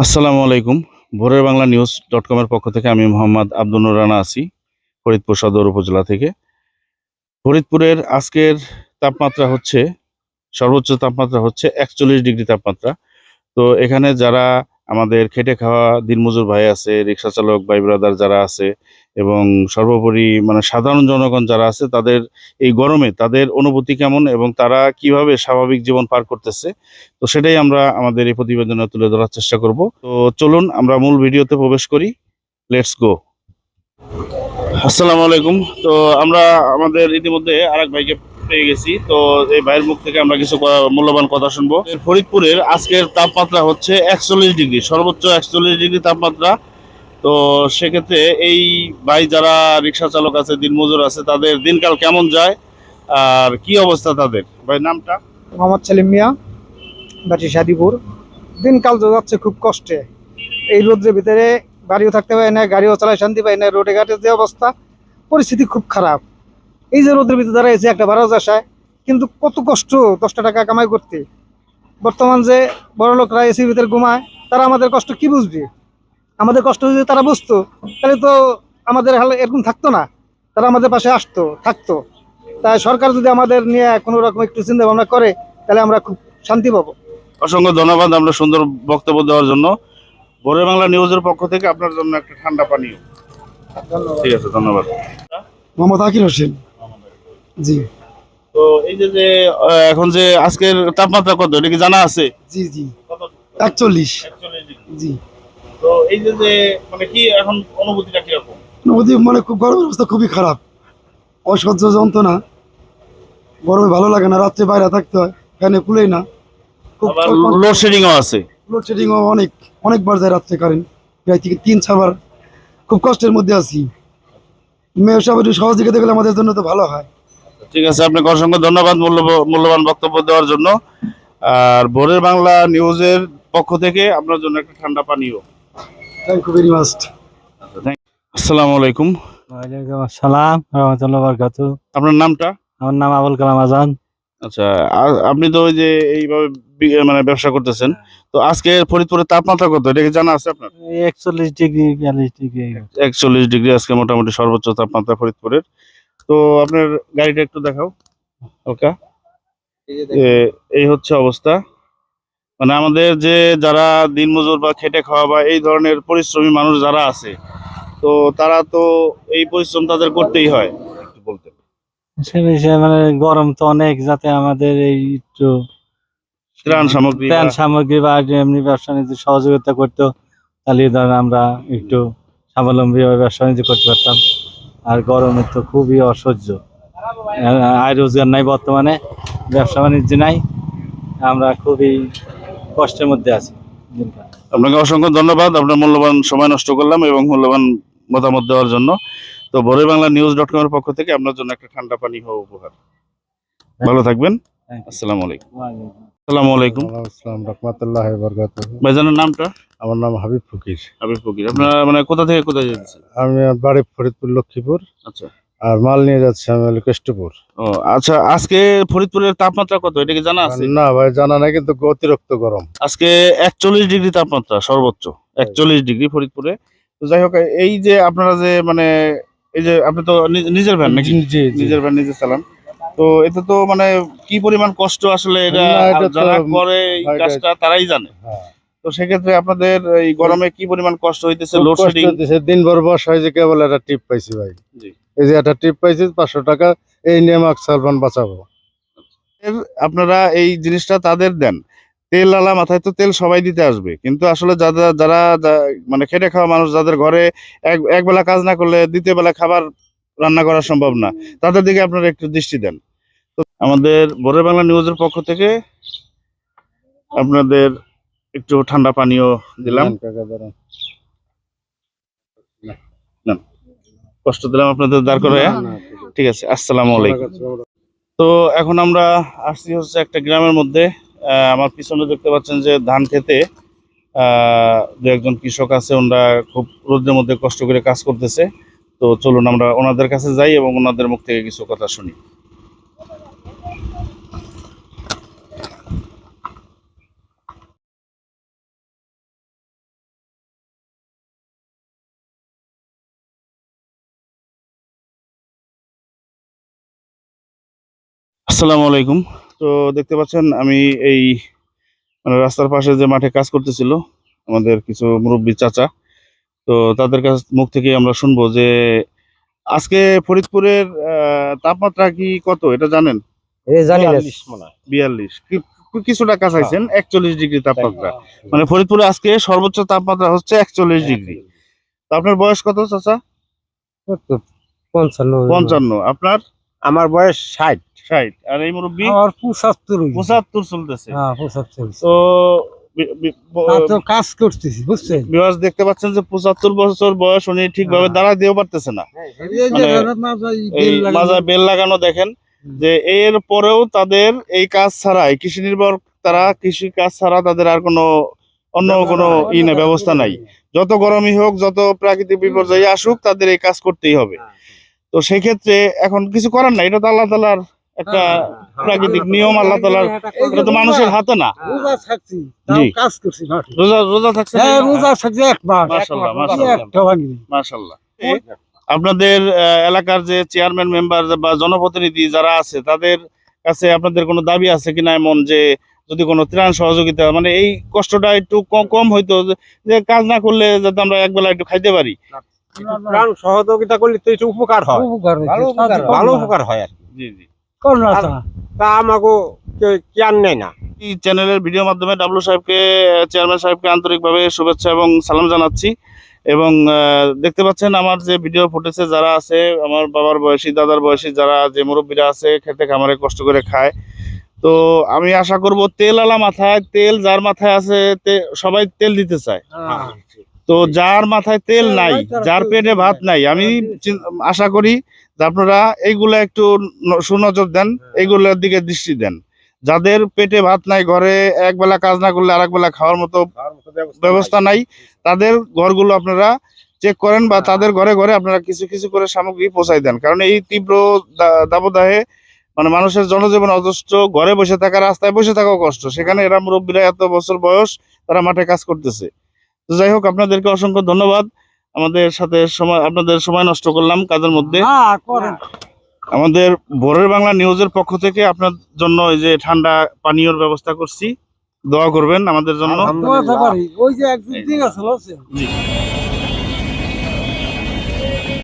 আসসালামু আলাইকুম। ভোরের বাংলা নিউজ.com এর পক্ষ থেকে আমি মোহাম্মদ আব্দুল নূর রানা আছি, ফরিদপুর সদর উপজেলা থেকে। ফরিদপুরের আজকের তাপমাত্রা হচ্ছে, সর্বোচ্চ তাপমাত্রা হচ্ছে ৪১ ডিগ্রি তাপমাত্রা। তো এখানে যারা আমাদের খেটে খাওয়া দিনমজুর ভাই আছে, রিক্সা চালক ভাই ব্রাদার যারা আছে এবং সর্বোপরি মানে সাধারণ জনগণ যারা আছে, তাদের এই গরমে তাদের অনুভূতি কেমন এবং তারা কিভাবে স্বাভাবিক জীবন পার করতেছে, তো সেটাই আমরা আমাদের এই প্রতিবেদনে তুলে ধরার চেষ্টা করব। তো চলুন আমরা মূল ভিডিওতে প্রবেশ করি। Let's go. আসসালামু আলাইকুম। তো আমরা আমাদের ইতিমধ্যে আরেক ভাইকে পেয়ে গেছি। তো এই ভাইয়ের মুখ থেকে আমরা কিছু মূল্যবান কথা শুনবো। ফরিদপুরের আজকের তাপমাত্রা হচ্ছে ৪১ ডিগ্রি, সর্বোচ্চ ৪১ ডিগ্রি তাপমাত্রা। তো সেক্ষেত্রে এই ভাই যারা রিক্সা চালক আছে, দিনমজুর আছে, তাদের দিনকাল কেমন যায় আর কি অবস্থা তাদের? ভাই নামটা? মোহাম্মদ সেলিম মিয়া, বাটি শাদিপুর। দিনকাল তো যাচ্ছে খুব কষ্টে। এই রোদ্রের ভিতরে বাড়িও থাকতে পারে না, গাড়িও চালায় শান্তি পায় না, রোডে ঘাটে যে অবস্থা, পরিস্থিতি খুব খারাপ। এই যে রোদ্রের ভিতরে দাঁড়াইছে একটা ভাড়া আসায়, কিন্তু কত কষ্ট 10টা টাকা কামাই করতে। বর্তমান যে বড় লোকরা এসির ভিতরে ঘুমায়, তারা আমাদের কষ্ট কি বুঝবে? আমাদের কষ্ট যদি তারা বুঝতো, তাহলে তো আমাদের হাল এরকম থাকতো না, তারা আমাদের পাশে আসতো, থাকতো। তাই সরকার যদি আমাদের নিয়ে কোনো রকম একটু চিন্তা ভাবনা করে, তাহলে আমরা খুব শান্তি পাবো। অসংখ্য ধন্যবাদ আমরা সুন্দর বক্তব্য দেওয়ার জন্য। ভোরের বাংলা নিউজের পক্ষ থেকে আপনার জন্য একটা ঠান্ডা পানীয়। ঠিক আছে, ধন্যবাদ। মোহাম্মদ আকির হোসেন। জি তো এই যে যে এখন যে আজকের তাপমাত্রা কত, এটা কি জানা আছে? জি জি 41। ৪১ ডিগ্রি। জি, তো এই যে যে মানে কি এখন অনুভূতিটা কিরকম? নদী মানে খুব গরমের অবস্থা খুবই খারাপ, অসহ্য যন্ত্রণা। গরমে ভালো লাগে না, রাত্রে বাইরে থাকতে হয়, ফ্যানে কুলেই না। খুব আবার লোডশেডিংও আছে। লোডশেডিংও অনেকবার যায় রাত্রে, কারেন্ট প্রায় থেকে 3-4 বার। খুব কষ্টের মধ্যে আছি। মেয়র সাহেব একটু সহযোগিতা করলে আমাদের জন্য তো ভালো হয়। ঠিক আছে, আপনাকে অসংখ্য ধন্যবাদ মূল্যবান বক্তব্য দেওয়ার জন্য। আর ভোরের বাংলা নিউজের পক্ষ থেকে আপনার জন্য একটা ঠান্ডা পানীয়। Thank you very much. আসসালামু আলাইকুম। ওয়ালাইকুম আসসালাম রহমতুল্লাহ বারকাতু। আপনার নামটা? আমার নাম আবুল কালাম আজান। আচ্ছা, আপনি তো ওই যে এইভাবে মানে ব্যবসা করতেছেন, তো আজকে ফরিদপুরের তাপমাত্রা কত, এটা কি জানা আছে আপনার? 41 ডিগ্রি 42 ডিগ্রি। ৪১ ডিগ্রি আজকে মোটামুটি সর্বোচ্চ তাপমাত্রা ফরিদপুরের। তো আপনার গাড়িটা একটু দেখাও হালকা। এই হচ্ছে অবস্থা। মানে আমাদের যে যারা দিনমজুর বা খেটে খাওয়া বা এই ধরনের পরিশ্রমী মানুষ যারা আছে, তো তারা তো এই পরিশ্রম তাদের করতেই হয়। একটু বলতে সে বিষয়ে মানে গরম তো অনেক, যাতে আমাদের এই একটু ত্রাণ সামগ্রী ত্রাণ সামগ্রী বা এমনি ব্যবসা বাণিজ্য সহযোগিতা করতো, তাহলে ধরেন আমরা একটু স্বাবলম্বী ভাবে ব্যবসা বাণিজ্য করতে পারতাম। আর গরমে তো খুবই অসহ্য, আয় রোজগার নাই, বর্তমানে ব্যবসা বাণিজ্য নাই, আমরা খুবই কষ্টের মধ্যে আছি দিনকাল। আপনাকে অসংখ্য ধন্যবাদ, আপনার মূল্যবান সময় নষ্ট করলাম এবং মূল্যবান মতামত দেওয়ার জন্য। তো ভোরের বাংলা নিউজ.com এর পক্ষ থেকে আপনার জন্য একটা ঠান্ডা পানি হওয়া উপহার। ভালো থাকবেন। আসসালামু আলাইকুম। আসসালামু আলাইকুম। আসসালাম রহমতুল্লাহ বারকাতুহু। ভাইজানের নামটা? আমার নাম হাবিব ফকির। হাবিব ফকির। আপনারা মানে কোথা থেকে কোথায় যেতেছেন? আমি বাড়ি ফরিদপুর লক্ষ্মীপুর, আচ্ছা। আর মাল নিয়ে যাচ্ছি আমি কেষ্টপুর। ও আচ্ছা, আজকে ফরিদপুরের তাপমাত্রা কত, এটা কি জানা আছে? না ভাই, জানা নাই, কিন্তু অতিরিক্ত গরম। আজকে ৪১ ডিগ্রি তাপমাত্রা সর্বোচ্চ, ৪১ ডিগ্রি ফরিদপুরে। তো যাই হোক, এই যে আপনারা যে মানে এই যে আপনি তো নিজের ভ্যান নাকি? জি জি। নিজের ভ্যান নিজে চালান। তো এতে তো মানে কি পরিমাণ কষ্ট আসলে, এটা না, এটা তো যারা করে এই ভাই, কাজটা তারাই জানে। হ্যাঁ। তো সেক্ষেত্রে আপনাদের এই গরমে কি পরিমাণ কষ্ট হইতেছে, খুব কষ্ট লোডশেডিং? হইতেছে। দিনভর বসায় যে কেবল একটা টিপ পাইছি ভাই। জি। এই যে একটা টিপ পাইছি 500 টাকা, এই নিয়ে মাস্ক সালমান বাঁচাবো। আপনারা এই জিনিসটা তাদের দেন। তেল আলা মাথায় তো তেল সবাই দিতে আসবে, কিন্তু আসলে যারা যারা মানে খেটে খাওয়া মানুষ, যাদের ঘরে এক বেলা কাজ না করলে দ্বিতীয় বেলা খাবার রান্না করা সম্ভব না, তাদের দিকে আপনারা একটু দৃষ্টি দেন। তো আমাদের ভোরের বাংলা নিউজের পক্ষ থেকে আপনাদের একটু ঠান্ডা পানীয় দিলাম। না, কষ্ট দিলাম আপনাদের দাঁড় করে। ঠিক আছে, আসসালামু আলাইকুম। তো এখন আমরা আসছি হচ্ছে একটা গ্রামের মধ্যে। আমার পিছনে দেখতে পাচ্ছেন যে ধান খেতে দু একজন কৃষক আছে, ওনারা খুব রোদের মধ্যে কষ্ট করে কাজ করতেছে। তো চলুন আমরা ওনাদের কাছে যাই এবং ওনাদের মুখ থেকে কিছু কথা শুনি। আসসালামু আলাইকুম। তো দেখতে পাচ্ছেন আমি এই মানে রাস্তার পাশে যে মাঠে কাজ করতেছিল আমাদের কিছু মুরব্বী চাচা, তো তাদের কাছ মুখ থেকে আমরা শুনবো যে আজকে ফরিদপুরের তাপমাত্রা কি কত এটা জানেন? জানি না 42 কিছুটা কাছাইছেন 41 ডিগ্রি তাপমাত্রা, মানে ফরিদপুরে আজকে সর্বোচ্চ তাপমাত্রা হচ্ছে 41 ডিগ্রি। তো আপনার বয়স কত চাচা? 55। আপনার? আমার বয়স 60। 60। আর এই মুরব্বী? আমার 75 75 চলতেছে। হ্যাঁ 75 তো তো কাজ করতেছি বুঝছেন বিভাস দেখতে পাচ্ছেন যে 75 বছর বয়স, উনি ঠিকভাবে দাঁড়া দিয়েও পারতেছে না, এই মাজায় বেল লাগানো। দেখেন যে এর পরেও তাদের এই কাজ ছাড়াই কৃষি নির্ভর, তারা কৃষি কাজ ছাড়া তাদের আর কোনো অন্য কোনো ব্যবস্থা নাই। যত গরমই হোক, যত প্রাকৃতিক বিপর্যয় আসুক, তাদের এই কাজ করতেই হবে। তো সেই ক্ষেত্রে এখন কিছু করার নাই, এটা তো আল্লাহ তাআলার একটা প্রাকৃতিক নিয়ম, আল্লাহ তাআলার, এটা তো মানুষের হাতে না। রোজা থাকছি জি। কাজ করছি রোজা থাকছে? হ্যাঁ রোজা থাকছি এক মাস মাশাআল্লাহ, মাশাআল্লাহ, একটা ভাঙিনি মাশাআল্লাহ। আপনাদের এলাকার যে চেয়ারম্যান মেম্বার বা জনপ্রতিনিধি যারা আছে, তাদের কাছে আপনাদের কোনো দাবি আছে কিনা এমন যে যদি কোনো ত্রাণ সহযোগিতা, মানে এই কষ্টটা একটু কম হইতো, যে কাজ না করলে যাতে আমরা একবেলা একটু খাইতে পারি? প্রাণ সহযোগিতা করলে তো একটু উপকার হয়, ভালো উপকার হয় আর কি। জি জি। তা আমাকে কেয়ার নেয় না। এই চ্যানেলের ভিডিওর মাধ্যমে ডাবলু সাহেবকে, চেয়ারম্যান সাহেবকে আন্তরিকভাবে শুভেচ্ছা এবং সালাম জানাচ্ছি। এবং দেখতে পাচ্ছেন আমার যে ভিডিও ফুটেছে, যারা আছে আমার বাবার বয়সী, দাদার বয়সী, যারা যে মুরব্বীরা আছে খেতে খামারে কষ্ট করে খায়, তো আমি আশা করব তেল আলা মাথায়, তেল যার মাথায় আছে সবাই তেল দিতে চায়। তো যার মাথায় তেল নাই, যার পেটে ভাত নাই, আমি আশা করি যে আপনারা এইগুলা একটু সুনজর দেন, এইগুলোর দিকে দৃষ্টি দেন। যাদের পেটে ভাত নাই, ঘরে একবেলা কাজ না করলে আরেক বেলা খাওয়ার মতো ব্যবস্থা নাই, তাদের ঘরগুলো আপনারা চেক করেন, বা তাদের ঘরে ঘরে আপনারা কিছু কিছু করে সামগ্রী পৌঁছাই দেন। কারণ এই তীব্র দাবদাহে মানে মানুষের জনজীবন অদৃষ্ট, ঘরে বসে থাকা, রাস্তায় বসে থাকাও কষ্ট, সেখানে এরা মুরব্বীরা এত বছর বয়স তারা মাঠে কাজ করতেছে। তো যাই হোক, আপনাদেরকে অসংখ্য ধন্যবাদ, আমাদের সাথে আপনাদের সময় নষ্ট করলাম কাজের মধ্যে। আমাদের ভোরের বাংলা নিউজের পক্ষ থেকে আপনার জন্য এই যে ঠান্ডা পানীয়র ব্যবস্থা করছি, দোয়া করবেন আমাদের জন্য। ওই যে একদিন ঠিক আছে জি।